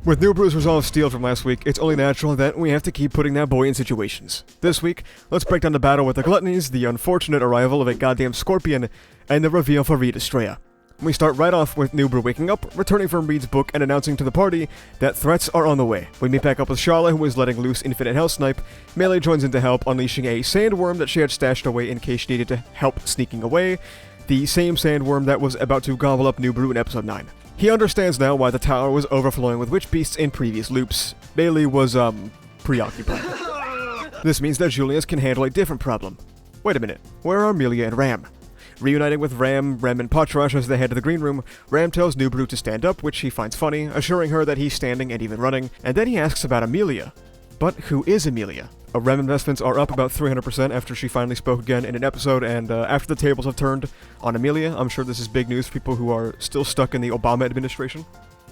With Newbaru's resolve steeled from last week, it's only natural that we have to keep putting that boy in situations. This week, let's break down the battle with the Gluttonies, the unfortunate arrival of a goddamn scorpion, and the reveal for Reed Estrella. We start right off with Newbaru waking up, returning from Reed's book, and announcing to the party that threats are on the way. We meet back up with Charlotte, who is letting loose Infinite Hell Snipe. Melee joins in to help, unleashing a sandworm that she had stashed away in case she needed to help sneaking away. The same sandworm that was about to gobble up Newbaru in episode 9. He understands now why the tower was overflowing with witch beasts in previous loops. Bailey was, preoccupied. This means that Julius can handle a different problem. Wait a minute, where are Emilia and Ram? Reuniting with Rem and Beatrice as they head to the green room, Ram tells Newbaru to stand up, which he finds funny, assuring her that he's standing and even running, and then he asks about Emilia. But who is Emilia? Rem investments are up about 300% after she finally spoke again in an episode, and after the tables have turned on Emilia, I'm sure this is big news for people who are still stuck in the Obama administration.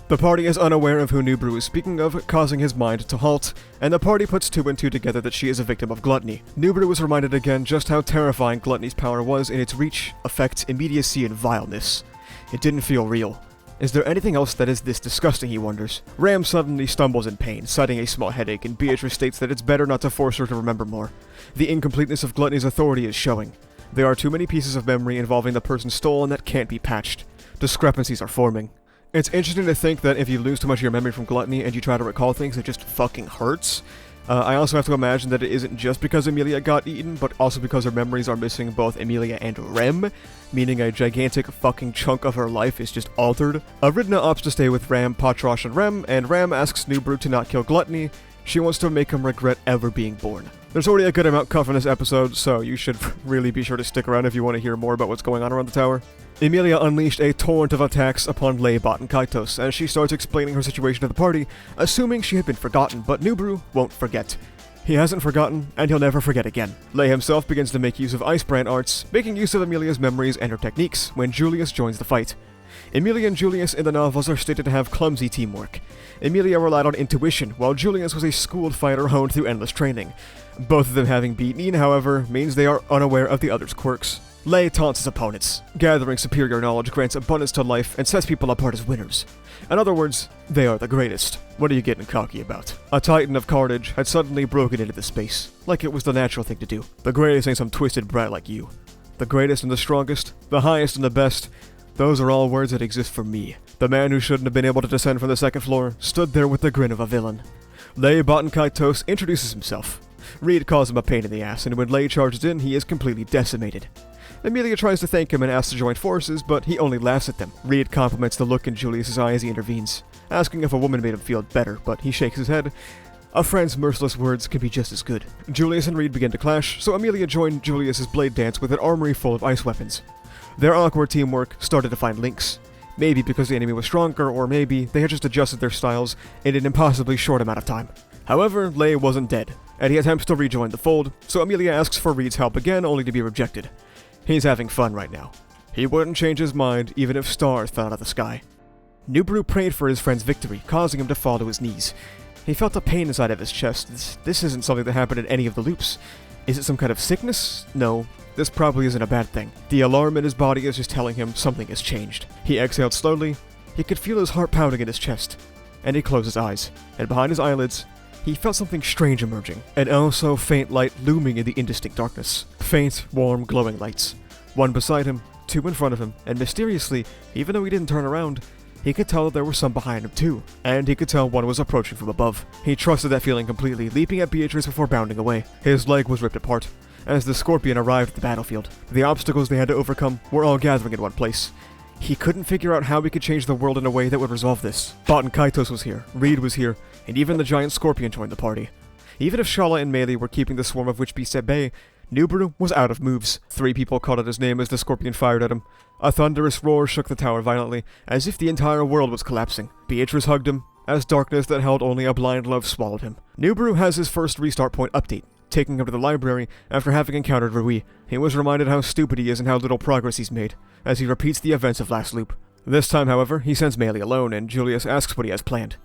The party is unaware of who Newbaru is speaking of, causing his mind to halt, and the party puts 2 and 2 together that she is a victim of gluttony. Newbaru is reminded again just how terrifying gluttony's power was in its reach, effect, immediacy, and vileness. It didn't feel real. Is there anything else that is this disgusting, he wonders. Ram suddenly stumbles in pain, citing a small headache, and Beatrice states that it's better not to force her to remember more. The incompleteness of gluttony's authority is showing. There are too many pieces of memory involving the person stolen that can't be patched. Discrepancies are forming. It's interesting to think that if you lose too much of your memory from gluttony and you try to recall things, it just fucking hurts. I also have to imagine that it isn't just because Emilia got eaten, but also because her memories are missing both Emilia and Rem, meaning a gigantic fucking chunk of her life is just altered. Aridna opts to stay with Ram, Patrosh, and Ram asks Newbaru to not kill Gluttony. She wants to make him regret ever being born. There's already a good amount cut from this episode, so you should really be sure to stick around if you want to hear more about what's going on around the tower. Emilia unleashed a torrent of attacks upon Ley Batenkaitos as she starts explaining her situation to the party, assuming she had been forgotten, but Newbaru won't forget. He hasn't forgotten, and he'll never forget again. Ley himself begins to make use of ice brand arts, making use of Emilia's memories and her techniques, when Julius joins the fight. Emilia and Julius in the novels are stated to have clumsy teamwork. Emilia relied on intuition, while Julius was a schooled fighter honed through endless training. Both of them having beaten Ian, however, means they are unaware of the other's quirks. Ley taunts his opponents. Gathering superior knowledge grants abundance to life and sets people apart as winners. In other words, they are the greatest. What are you getting cocky about? A titan of carnage had suddenly broken into the space, like it was the natural thing to do. The greatest ain't some twisted brat like you. The greatest and the strongest, the highest and the best, those are all words that exist for me. The man who shouldn't have been able to descend from the second floor stood there with the grin of a villain. Ley Batenkaitos introduces himself. Reed calls him a pain in the ass, and when Ley charges in, he is completely decimated. Emilia tries to thank him and asks to join forces, but he only laughs at them. Reed compliments the look in Julius's eye as he intervenes, asking if a woman made him feel better, but he shakes his head. A friend's merciless words can be just as good. Julius and Reed begin to clash, so Emilia joined Julius's blade dance with an armory full of ice weapons. Their awkward teamwork started to find links. Maybe because the enemy was stronger, or maybe they had just adjusted their styles in an impossibly short amount of time. However, Ley wasn't dead, and he attempts to rejoin the fold, so Emilia asks for Reed's help again, only to be rejected. He's having fun right now. He wouldn't change his mind even if stars fell out of the sky. Newbaru prayed for his friend's victory, causing him to fall to his knees. He felt a pain inside of his chest. This isn't something that happened in any of the loops. Is it some kind of sickness? No, this probably isn't a bad thing. The alarm in his body is just telling him something has changed. He exhaled slowly. He could feel his heart pounding in his chest. And he closed his eyes, and behind his eyelids, he felt something strange emerging, an oh-so faint light looming in the indistinct darkness. Faint, warm, glowing lights. One beside him, 2 in front of him, and mysteriously, even though he didn't turn around, he could tell that there were some behind him too, and he could tell one was approaching from above. He trusted that feeling completely, leaping at Beatrice before bounding away. His leg was ripped apart, as the scorpion arrived at the battlefield. The obstacles they had to overcome were all gathering in one place. He couldn't figure out how he could change the world in a way that would resolve this. Batenkaitos was here, Reed was here, and even the giant scorpion joined the party. Even if Shala and Melee were keeping the swarm of witch beasts at bay, Newbaru was out of moves. 3 people called out his name as the scorpion fired at him. A thunderous roar shook the tower violently, as if the entire world was collapsing. Beatrice hugged him, as darkness that held only a blind love swallowed him. Newbaru has his first restart point update, taking him to the library after having encountered Rui. He was reminded how stupid he is and how little progress he's made, as he repeats the events of last loop. This time, however, he sends Melee alone, and Julius asks what he has planned.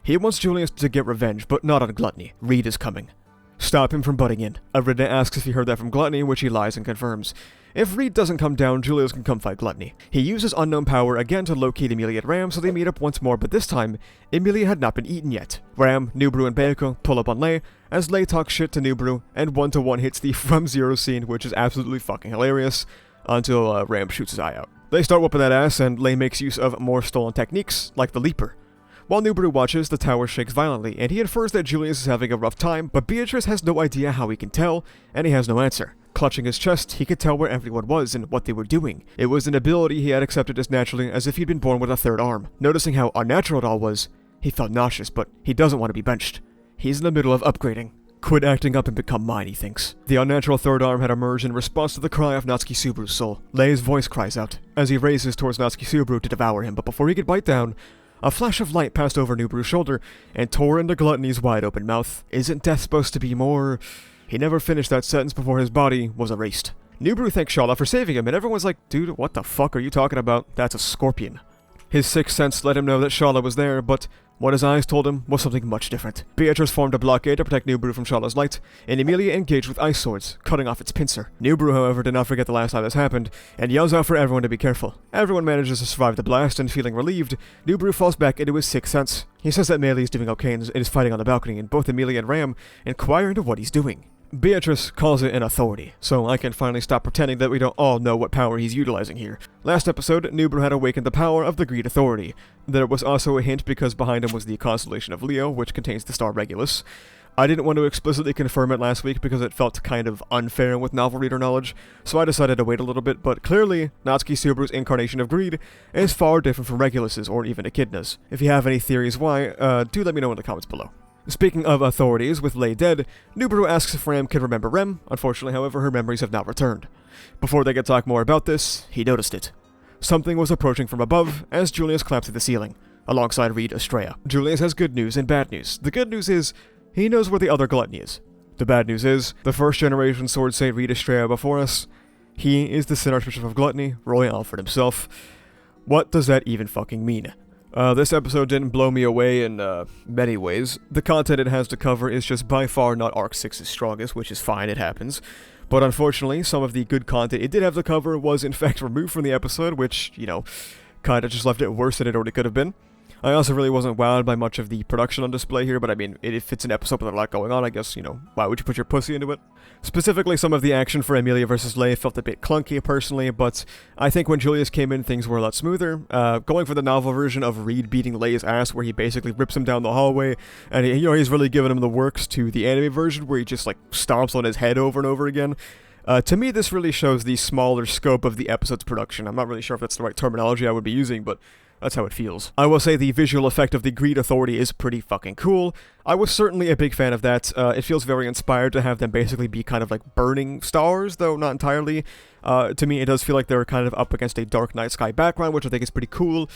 He wants Julius to get revenge, but not on Gluttony. Reed is coming. stop him from butting in. Arida asks if he heard that from Gluttony, which he lies and confirms. If Reed doesn't come down, Julius can come fight Gluttony. He uses unknown power again to locate Emilia and Ram, so they meet up once more, but this time, Emilia had not been eaten yet. Ram, Newbaru, and Baeko pull up on Ley, as Ley talks shit to Newbaru, and one-to-one hits the From Zero scene, which is absolutely fucking hilarious, until Ram shoots his eye out. They start whooping that ass, and Ley makes use of more stolen techniques, like the Leaper. While Newbaru watches, the tower shakes violently, and he infers that Julius is having a rough time, but Beatrice has no idea how he can tell, and he has no answer. Clutching his chest, he could tell where everyone was and what they were doing. It was an ability he had accepted as naturally as if he'd been born with a third arm. Noticing how unnatural it all was, he felt nauseous, but he doesn't want to be benched. He's in the middle of upgrading. Quit acting up and become mine, he thinks. The unnatural third arm had emerged in response to the cry of Natsuki Subaru's soul. Lei's voice cries out, as he races towards Natsuki Subaru to devour him, but before he could bite down, a flash of light passed over Newbaru's shoulder and tore into Gluttony's wide-open mouth. Isn't death supposed to be more... He never finished that sentence before his body was erased. Newbaru thanks Shala for saving him, and everyone's like, dude, what the fuck are you talking about? That's a scorpion. His sixth sense let him know that Shala was there, but what his eyes told him was something much different. Beatrice formed a blockade to protect Newbaru from Shala's light, and Emilia engaged with ice swords, cutting off its pincer. Newbaru, however, did not forget the last time this happened, and yells out for everyone to be careful. Everyone manages to survive the blast, and feeling relieved, Newbaru falls back into his sixth sense. He says that Melee is doing okay and is fighting on the balcony, and both Emilia and Ram inquire into what he's doing. Beatrice calls it an authority, so I can finally stop pretending that we don't all know what power he's utilizing here. Last episode, Newbaru had awakened the power of the Greed Authority. There was also a hint because behind him was the constellation of Leo, which contains the star Regulus. I didn't want to explicitly confirm it last week because it felt kind of unfair with novel reader knowledge, so I decided to wait a little bit, but clearly, Natsuki Subaru's incarnation of greed is far different from Regulus's or even Echidna's. If you have any theories why, do let me know in the comments below. Speaking of authorities, with Ley dead, Newbaru asks if Ram can remember Rem. Unfortunately, however, her memories have not returned. Before they could talk more about this, he noticed it. Something was approaching from above as Julius clapped to the ceiling, alongside Reed Estrella. Julius has good news and bad news. The good news is, he knows where the other Gluttony is. The bad news is, the first generation Sword Saint Reed Estrella before us, he is the Sin Archbishop of Gluttony, Roy Alfred himself. What does that even fucking mean? This episode didn't blow me away in many ways. The content it has to cover is just by far not Arc 6's strongest, which is fine, it happens. But unfortunately, some of the good content it did have to cover was in fact removed from the episode, which, you know, kinda just left it worse than it already could have been. I also really wasn't wowed by much of the production on display here, but I mean, if it's an episode with a lot going on, I guess, you know, why would you put your pussy into it? Specifically, some of the action for Emilia versus Ley felt a bit clunky, personally, but I think when Julius came in, things were a lot smoother. Going for the novel version of Reed beating Ley's ass, where he basically rips him down the hallway, and he's really giving him the works, to the anime version, where he just, like, stomps on his head over and over again. To me, this really shows the smaller scope of the episode's production. I'm not really sure if that's the right terminology I would be using, but that's how it feels. I will say the visual effect of the Greed Authority is pretty fucking cool. I was certainly a big fan of that. It feels very inspired to have them basically be kind of like burning stars, though not entirely. To me, it does feel like they're kind of up against a dark night sky background, which I think is pretty cool.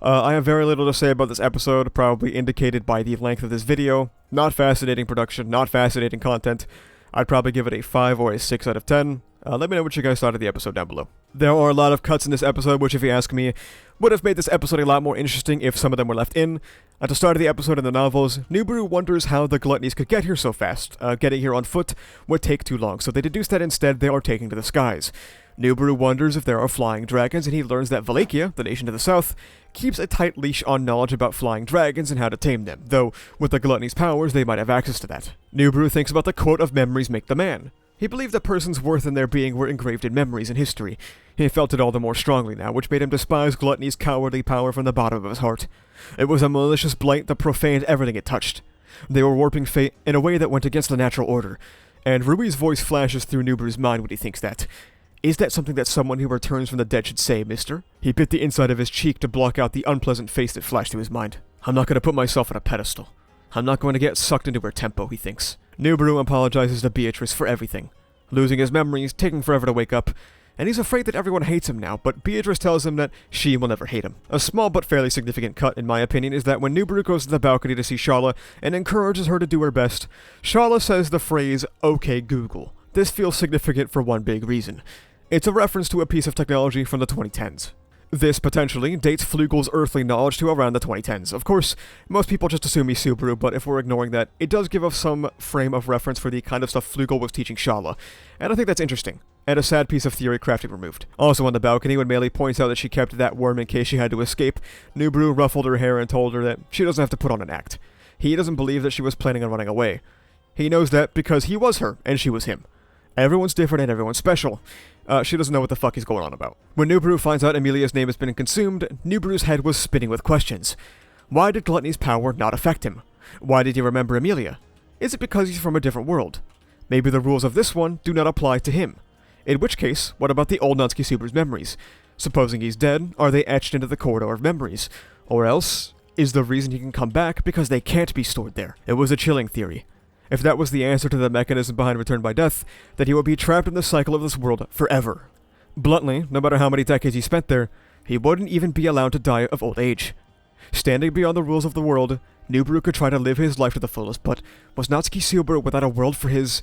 I have very little to say about this episode, probably indicated by the length of this video. Not fascinating production, not fascinating content. I'd probably give it a 5 or a 6 out of 10. Let me know what you guys thought of the episode down below. There are a lot of cuts in this episode, which if you ask me, would have made this episode a lot more interesting if some of them were left in. At the start of the episode in the novels, Newbaru wonders how the Gluttonies could get here so fast. Getting here on foot would take too long, so they deduce that instead they are taking to the skies. Newbaru wonders if there are flying dragons, and he learns that Wallachia, the nation to the south, keeps a tight leash on knowledge about flying dragons and how to tame them, though with the Gluttony's powers they might have access to that. Newbaru thinks about the quote of memories make the man. He believed a person's worth and their being were engraved in memories and history. He felt it all the more strongly now, which made him despise Gluttony's cowardly power from the bottom of his heart. It was a malicious blight that profaned everything it touched. They were warping fate in a way that went against the natural order, and Rui's voice flashes through Newbaru's mind when he thinks that. Is that something that someone who returns from the dead should say, mister? He bit the inside of his cheek to block out the unpleasant face that flashed through his mind. I'm not going to put myself on a pedestal. I'm not going to get sucked into her tempo, he thinks. Newbaru apologizes to Beatrice for everything. Losing his memories, taking forever to wake up, and he's afraid that everyone hates him now, but Beatrice tells him that she will never hate him. A small but fairly significant cut, in my opinion, is that when Newbaru goes to the balcony to see Shala and encourages her to do her best, Shala says the phrase, "Okay, Google." This feels significant for one big reason. It's a reference to a piece of technology from the 2010s. This potentially dates Flugel's earthly knowledge to around the 2010s. Of course, most people just assume he's Subaru, but if we're ignoring that, it does give us some frame of reference for the kind of stuff Flugel was teaching Shala, and I think that's interesting, and a sad piece of theory crafting removed. Also on the balcony, when Meili points out that she kept that worm in case she had to escape, Newbaru ruffled her hair and told her that she doesn't have to put on an act. He doesn't believe that she was planning on running away. He knows that because he was her, and she was him. Everyone's different and everyone's special. She doesn't know what the fuck he's going on about. When Newbaru finds out Emilia's name has been consumed, Newbaru's head was spinning with questions. Why did Gluttony's power not affect him? Why did he remember Emilia? Is it because he's from a different world? Maybe the rules of this one do not apply to him. In which case, what about the old Natsuki Subaru's memories? Supposing he's dead, are they etched into the corridor of memories? Or else, is the reason he can come back because they can't be stored there? It was a chilling theory. If that was the answer to the mechanism behind Return by Death, then he would be trapped in the cycle of this world forever. Bluntly, no matter how many decades he spent there, he wouldn't even be allowed to die of old age. Standing beyond the rules of the world, Newbaru could try to live his life to the fullest, but was Natsuki Subaru without a world for his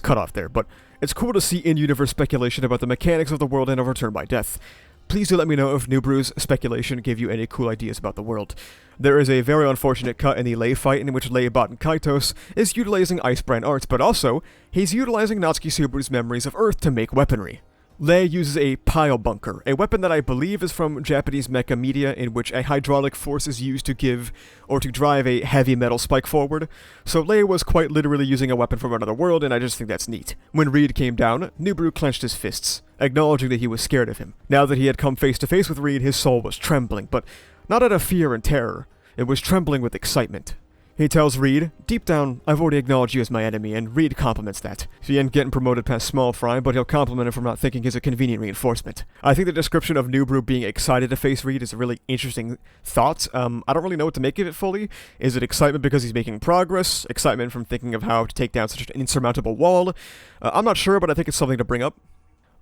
cutoff there? But it's cool to see in-universe speculation about the mechanics of the world and of Return by Death. Please do let me know if Newbaru's speculation gave you any cool ideas about the world. There is a very unfortunate cut in the Ley fight in which Ley Batenkaitos is utilizing Ice Brand arts, but also, he's utilizing Natsuki Subaru's memories of Earth to make weaponry. Ley uses a pile bunker, a weapon that I believe is from Japanese mecha media in which a hydraulic force is used to give or to drive a heavy metal spike forward. So Ley was quite literally using a weapon from another world, and I just think that's neat. When Reed came down, Newbaru clenched his fists, acknowledging that he was scared of him. Now that he had come face to face with Reed, his soul was trembling, but not out of fear and terror. It was trembling with excitement. He tells Reed, deep down, I've already acknowledged you as my enemy, and Reed compliments that. He ain't getting promoted past small fry, but he'll compliment him for not thinking he's a convenient reinforcement. I think the description of Newbaru being excited to face Reed is a really interesting thought. I don't really know what to make of it fully. Is it excitement because he's making progress? Excitement from thinking of how to take down such an insurmountable wall? I'm not sure, but I think it's something to bring up.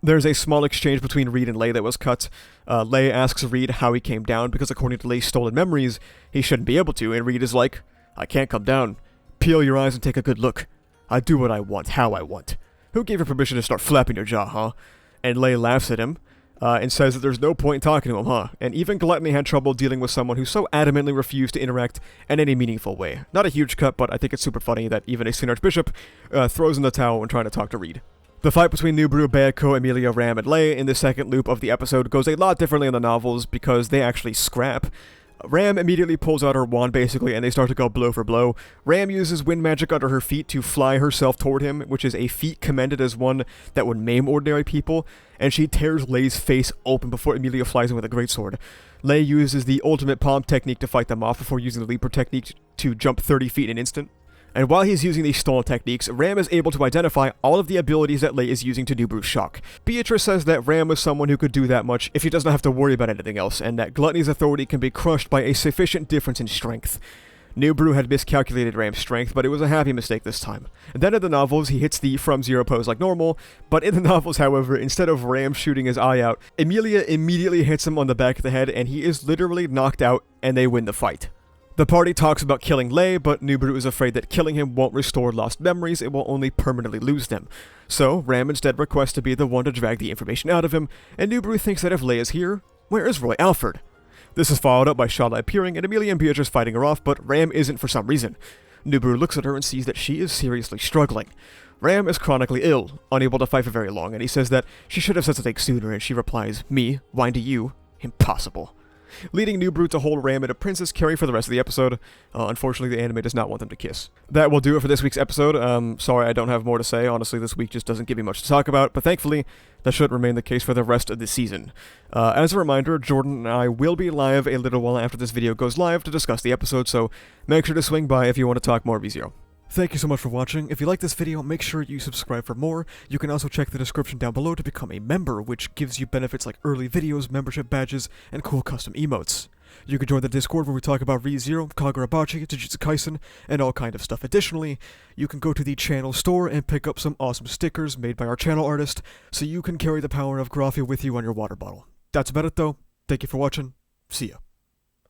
There's a small exchange between Reed and Ley that was cut. Ley asks Reed how he came down, because according to Ley's stolen memories, he shouldn't be able to, and Reed is like, I can't come down. Peel your eyes and take a good look. I do what I want, how I want. Who gave you permission to start flapping your jaw, huh? And Ley laughs at him, and says that there's no point in talking to him, huh? And even Gluttony had trouble dealing with someone who so adamantly refused to interact in any meaningful way. Not a huge cut, but I think it's super funny that even a Sin Archbishop throws in the towel when trying to talk to Reed. The fight between Newbaru, Bayako, Emilia, Ram, and Ley in the second loop of the episode goes a lot differently in the novels because they actually scrap. Ram immediately pulls out her wand, basically, and they start to go blow for blow. Ram uses wind magic under her feet to fly herself toward him, which is a feat commended as one that would maim ordinary people, and she tears Ley's face open before Emilia flies in with a greatsword. Ley uses the ultimate palm technique to fight them off before using the leaper technique to jump 30 feet in an instant. And while he's using these stolen techniques, Ram is able to identify all of the abilities that Ley is using to Newbaru's shock. Beatrice says that Ram was someone who could do that much if he doesn't have to worry about anything else, and that Gluttony's authority can be crushed by a sufficient difference in strength. Newbaru had miscalculated Ram's strength, but it was a happy mistake this time. And then in the novels, he hits the from zero pose like normal, but in the novels, however, instead of Ram shooting his eye out, Emilia immediately hits him on the back of the head, and he is literally knocked out, and they win the fight. The party talks about killing Ley, but Newbaru is afraid that killing him won't restore lost memories, it will only permanently lose them. So, Ram instead requests to be the one to drag the information out of him, and Newbaru thinks that if Ley is here, where is Roy Alfred? This is followed up by Shala appearing and Emilia and Beatrice fighting her off, but Ram isn't for some reason. Newbaru looks at her and sees that she is seriously struggling. Ram is chronically ill, unable to fight for very long, and he says that she should have said something sooner, and she replies, me, whine to you, impossible. Leading Newbaru to hold Ram in a princess carry for the rest of the episode. Unfortunately, the anime does not want them to kiss. That will do it for this week's episode. Sorry I don't have more to say. Honestly, this week just doesn't give me much to talk about, but thankfully, that should remain the case for the rest of the season. As a reminder, Jordan and I will be live a little while after this video goes live to discuss the episode, so make sure to swing by if you want to talk more ReZero. Thank you so much for watching. If you like this video, make sure you subscribe for more. You can also check the description down below to become a member, which gives you benefits like early videos, membership badges, and cool custom emotes. You can join the Discord where we talk about ReZero, Kagurabachi, Jujutsu Kaisen, and all kind of stuff. Additionally, you can go to the channel store and pick up some awesome stickers made by our channel artist, so you can carry the power of Graphia with you on your water bottle. That's about it though. Thank you for watching. See ya.